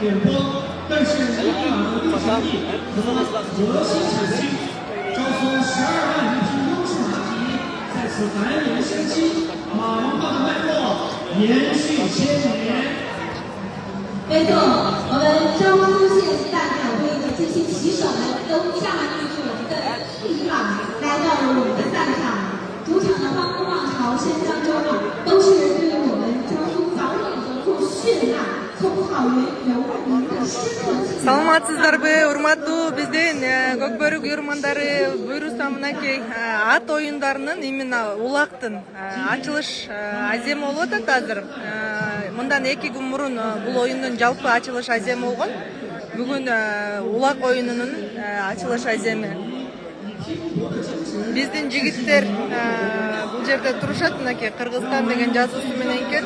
点播，但是立马的历史地和河西产区，招收12万余匹优质马匹，在此繁衍生息，马文化的脉络延续千年。没错，我们张苏县代表队的这些骑手们都驾驭着我们的赤马，来到了我们的赛场。主场的欢呼浪潮声当中都是对于我们江苏早已合作绚烂，从草原游民的生活。Саламатсыздарбы, урматтуу биздин көкбөрүк юрмандары буйрусам мынакей ат оюндарынын именно улактын ачылыш аземи болуп атат азыр. Мындан 2 күн мурун бул оюндун жалпы ачылыш аземи болгон. Бүгүн улак оюнунун ачылыш аземи. Биздин жигиттер бул жерде турушат, мынакей Кыргызстан деген жазуусу менен экен.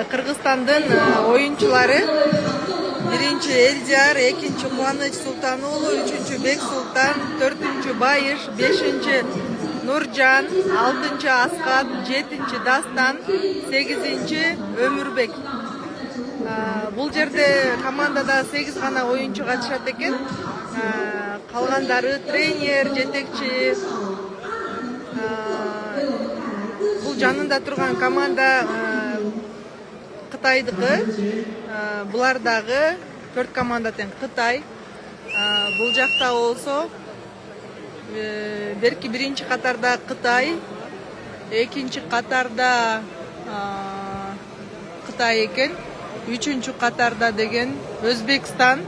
Кыргызстандын оюнчулары биринчи Элдияр, экинчи Кубаныч Султан уулу, үчүнчү Бек Султан, 4-чү Байыш, 5-чи Нуржан, 6-чы Аскат, 7-чи Дастан, 8-чи Өмүрбек. Бул жерде командада 8 гана оюнчу катышат экен. Калгандары тренер, жетекчи. Бул жанында турган команда Кытайдыкы. Булар дагы 4 команда тең Кытай. Бул жакта болсо берки биринчи катарда Кытай, экинчи катарда Кытай экен, үчүнчү катарда деген Өзбекстан,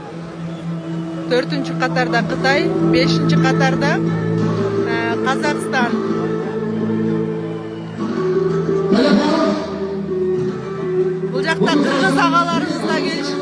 4-чү катарда Кытай, 5-чи катарда Казакстан. Бул жакта кыргыз агаларыбыз да келишти.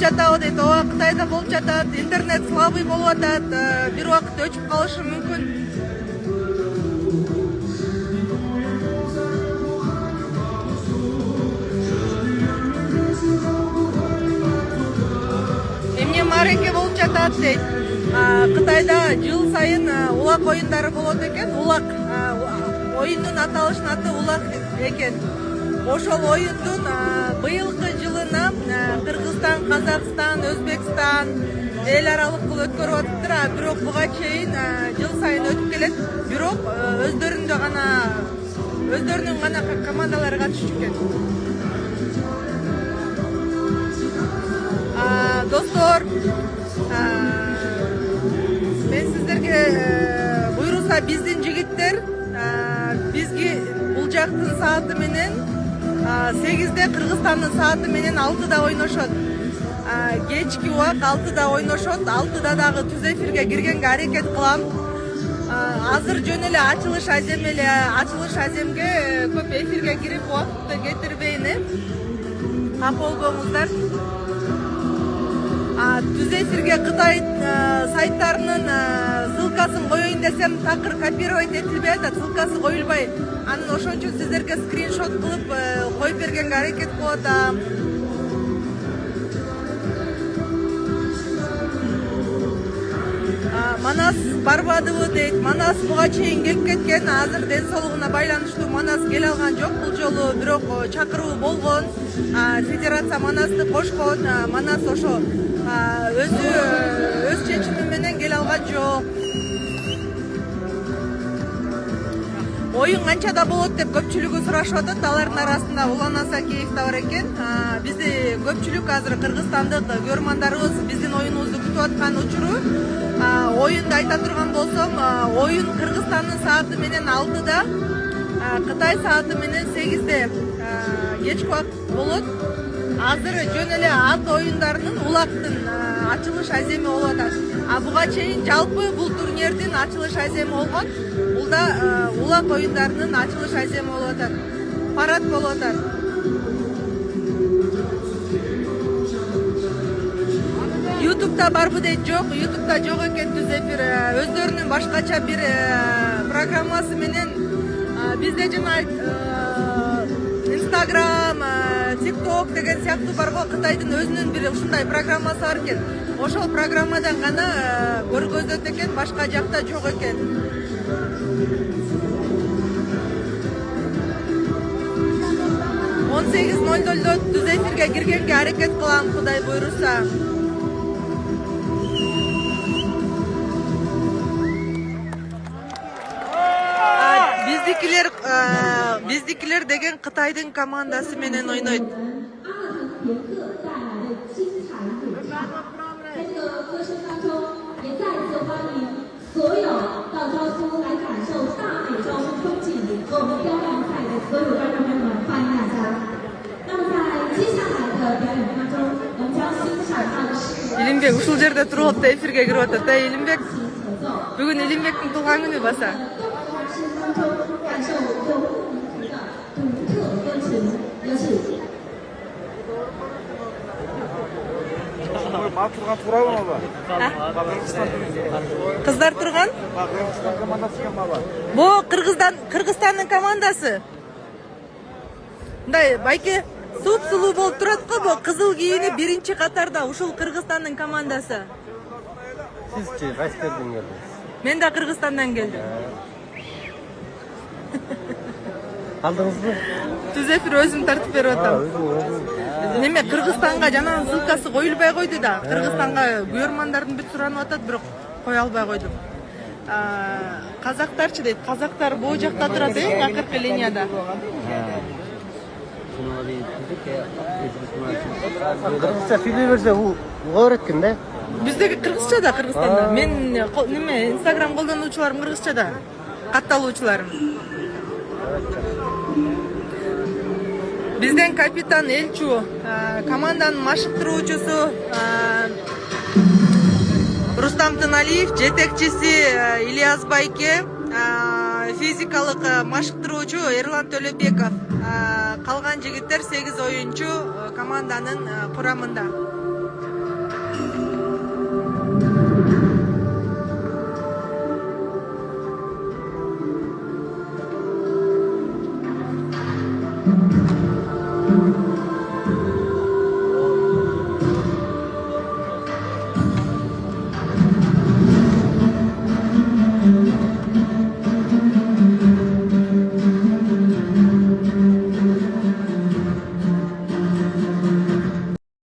Жатабы дейт, ооба Кытайда болуп жатат, интернет слабый болуп атат, бир убакыт өчүп калышы мүмкүн. Эмне мареке болуп жатат дейт. Кытайда жыл сайын улак оюндары болот экен. Улак оюндун аталышынын аты улак экен. Ошол оюндун быйылкы жылына Кыргызстан, Казакстан, Өзбекстан эл аралык кылып өткөрүп атыптыр. Бирок буга чейин жыл сайын өтүп келет. Бирок өздөрүнүн гана командалары катышып экен. Достор, мен сиздерге буйруса биздин жигиттер бизге бул жактын сааты менен 8-де, Кыргызстандын сааты менен 6-да ойношот. Кечки убак 6-да ойношот. 6-да дагы түз эфирге киргенге аракет кылам. Азыр жөн эле ачылыш аземге көп эфирге кирип убакытты кетирбейин. Капа болбоңуздар. Түз эфирге Кытай сайттарынын ссылкасын коеюн десем, такыр копировать этилбей атат, ссылкасы коюлбай. Анын ошон үчүн сиздерге скриншот кылып коюп бергенге аракет кылып атам. Манас барбадыбы дейт. Манас буга чейин келип кеткен. Азыр ден соолугуна байланыштуу Манас келе алган жок бул жолу, бирок чакыруу болгон. Федерация Манасты кошкон. Манас ошо өз чечими менен келе алган жок. Оюн канчада болот деп көпчүлүгү сурашып атат. Алардын арасында Улан Асакеев да бар экен. Бизди көпчүлүк азыр кыргызстандык көрөрмандарыбыз биздин оюнубузду күтүп аткан учуру. Оюнду айта турган болсом, оюн Кыргызстандын сааты менен 6-да, Кытай сааты менен 8-де кечки убакыт болот. Азыр жөн эле ат оюндарынын улактын ачылыш аземи болуп атат. Буга чейин жалпы бул турнирдин ачылыш аземи болгон. Бул да улак оюндарынын ачылыш аземи болуп атат. парад болуп атат. YouTube'da барбы дейт, жок. YouTube'da жок экен түз эфир. Өздөрүнүн башкача бир программасы менен бизде жана Instagram, TikTok деген сыяктуу бар го. Кытайдын өзүнүн бир ушундай программасы бар экен. Ошол программадан гана көргөзөт экен, башка жакта жок экен. Он 18:00 түз эфирге киргенге аракет кылам, Кудай буйруса. Биздикилер деген Кытайдын командасы менен ойнойт. 阿勒腾别克带来的精彩演唱，在这个歌声当中，也再次欢迎所有到招夫来感受大美招夫风景和我们雕梁赛的所有观众朋友们，欢迎大家。那么在接下来的表演当中，我们将欣赏到的是 Илимбек ушул жерде туруп алып эфирге кирип атат. Илимбек, бүгүн Илимбектин туулган күнү баса. 当中感受游牧民族的独特风情，有请。 Турган туурабы маба? Кыздар турган? Кыргызстан командасы экен маба? Бу Кыргызстандын командасы. Мындай байке суп-сулуу болуп турат го, бу кызыл кийини биринчи катарда ушул Кыргызстандын командасы. Сизчи кайсы жерден келдиңиз? Мен да Кыргызстандан келдим. Алдыңызбы? Түз эфир өзүм тартып берип атам. Неме Кыргызстанга жанагы ссылкасы коюлбай койду да. Кыргызстанга көрөрмандардын бүт суранып атат, бирок кое албай койдум. Казактарчы дейт. Казактар бул жакта турат, акыркы линияда. Кыргызча сүйлөй берсе бул уга берет экен да. Биздеги кыргызча да Кыргызстанда. Мен неме Instagram колдонуучуларым кыргызча да. Катталуучуларым. Бизден капитан Элчу, команданын машыктыруучусу Рустам Тыналиев, жетекчиси Ильяс Байке, физикалык машыктыруучу Эрлан Төлөбеков. Калган жигиттер 8 оюнчу команданын курамында.